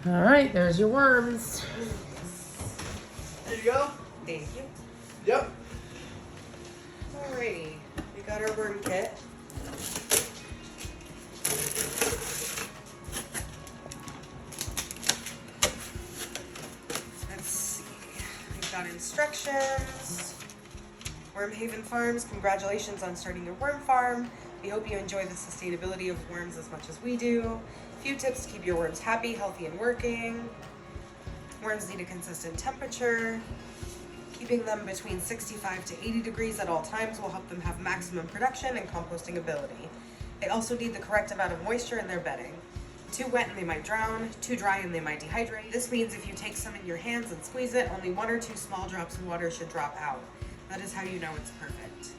All right, there's your worms. There you go. Thank you. Yep. Alrighty, we got our worm kit. Let's see, we've got instructions. Wormhaven Farms, congratulations on starting your worm farm. We hope you enjoy the sustainability of worms as much as we do. A few tips to keep your worms happy, healthy, and working. Worms need a consistent temperature. Keeping them between 65 to 80 degrees at all times will help them have maximum production and composting ability. They also need the correct amount of moisture in their bedding. Too wet and they might drown, too dry and they might dehydrate. This means if you take some in your hands and squeeze it, only 1 or 2 small drops of water should drop out. That is how you know it's perfect.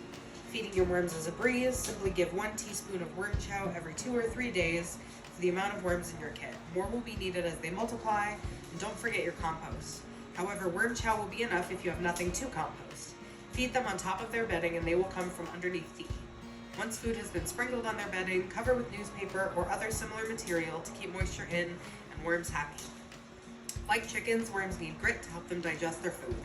Feeding your worms is a breeze. Simply give 1 teaspoon of worm chow every 2 or 3 days for the amount of worms in your kit. More will be needed as they multiply, and don't forget your compost. However, worm chow will be enough if you have nothing to compost. Feed them on top of their bedding and they will come from underneath the heat. Once food has been sprinkled on their bedding, cover with newspaper or other similar material to keep moisture in and worms happy. Like chickens, worms need grit to help them digest their food.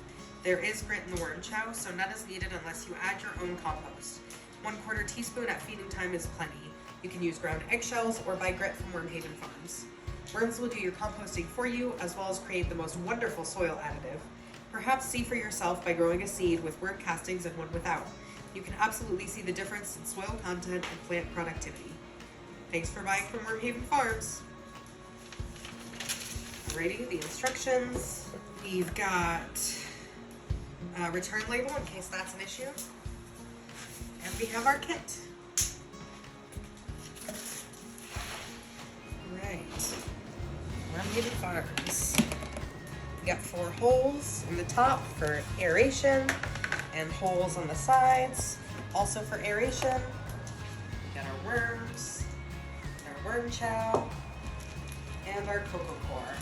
There is grit in the worm chow, so none is needed unless you add your own compost. 1/4 teaspoon at feeding time is plenty. You can use ground eggshells or buy grit from Wormhaven Farms. Worms will do your composting for you, as well as create the most wonderful soil additive. Perhaps see for yourself by growing a seed with worm castings and one without. You can absolutely see the difference in soil content and plant productivity. Thanks for buying from Wormhaven Farms. Alrighty, the instructions. We've got a return label in case that's an issue. And we have our kit. Right. Wormhaven Farms. We got 4 holes in the top for aeration and holes on the sides also for aeration. We got our worms, our worm chow, and our cocoa core.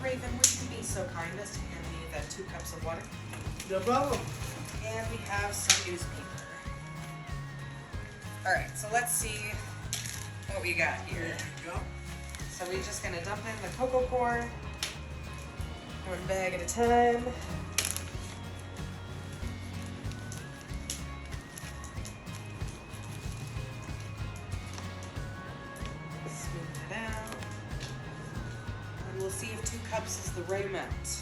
Raven, would you be so kind as to hand me the 2 cups of water? No problem. And we have some newspaper. Alright, so let's see what we got here. There you go. So we're just gonna dump in the cocoa core, 1 bag at a time. Smooth it out. And we'll see if 2 cups is the right amount.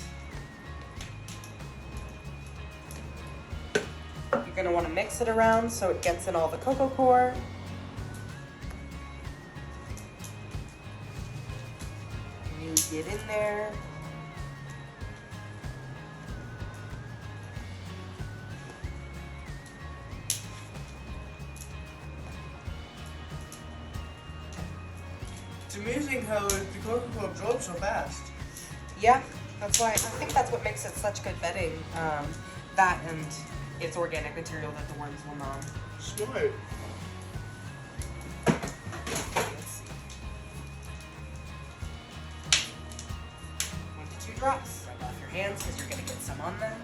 You're gonna wanna mix it around so it gets in all the cocoa core. Really get in there. It's amazing how the Coca-Cola absorbs so fast. Yeah, that's why I think that's what makes it such good bedding. That and it's organic material that the worms will gnaw. Smart. 1 to 2 drops. Rub off your hands because you're gonna get some on them.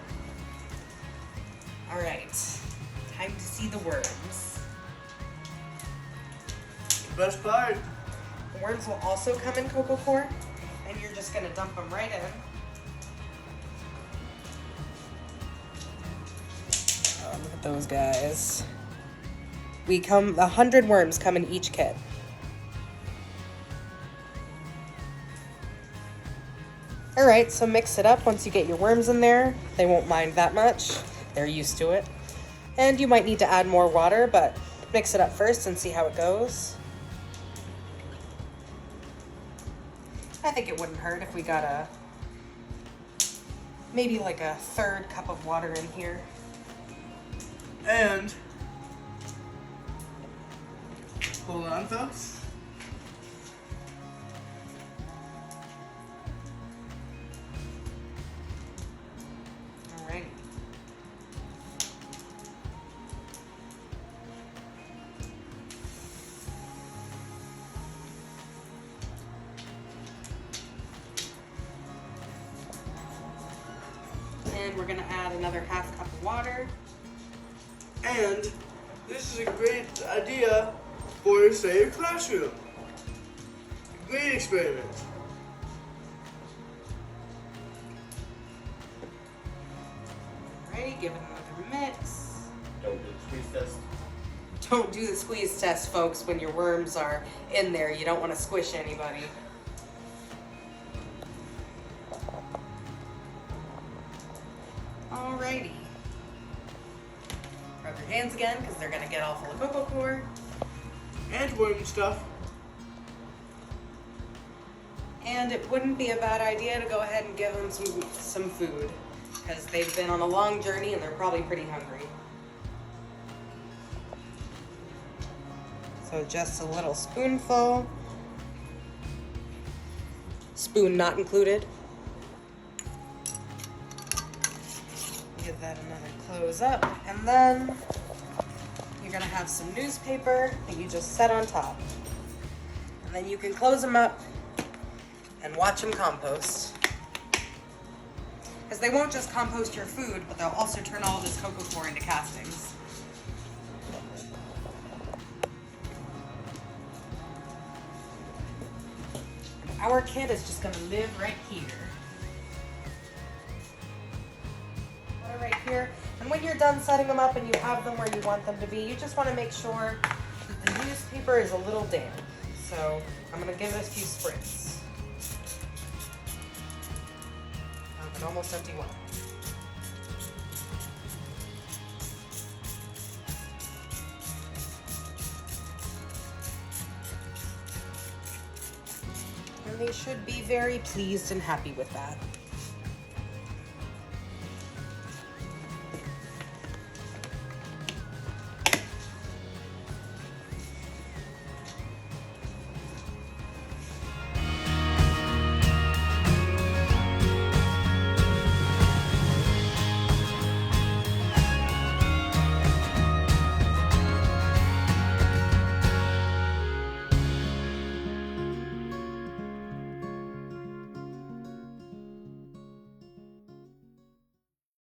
All right, time to see the worms. Best part. The worms will also come in cocoa core, and you're just gonna dump them right in. Oh, look at those guys. We come, 100 worms come in each kit. All right, so mix it up once you get your worms in there. They won't mind that much. They're used to it. And you might need to add more water, but mix it up first and see how it goes. I think it wouldn't hurt if we got maybe like a 1/3 cup of water in here. And hold on, folks. All right. And we're gonna add another 1/2 cup of water. And this is a great idea for, say, a classroom. Great experiment. Alrighty, give it another mix. Don't do the squeeze test. Don't do the squeeze test, folks, when your worms are in there. You don't want to squish anybody. Alrighty. Rub your hands again, because they're going to get all full of cocoa core. And worm stuff. And it wouldn't be a bad idea to go ahead and give them some food, because they've been on a long journey and they're probably pretty hungry. So just a little spoonful. Spoon not included. Give that another close up, and then you're gonna have some newspaper that you just set on top. And then you can close them up and watch them compost. Because they won't just compost your food, but they'll also turn all this cocoa core into castings. Our kid is just gonna live right here. Right here. And when you're done setting them up and you have them where you want them to be, you just want to make sure that the newspaper is a little damp. So I'm going to give it a few spritz. I have an almost empty one. And they should be very pleased and happy with that.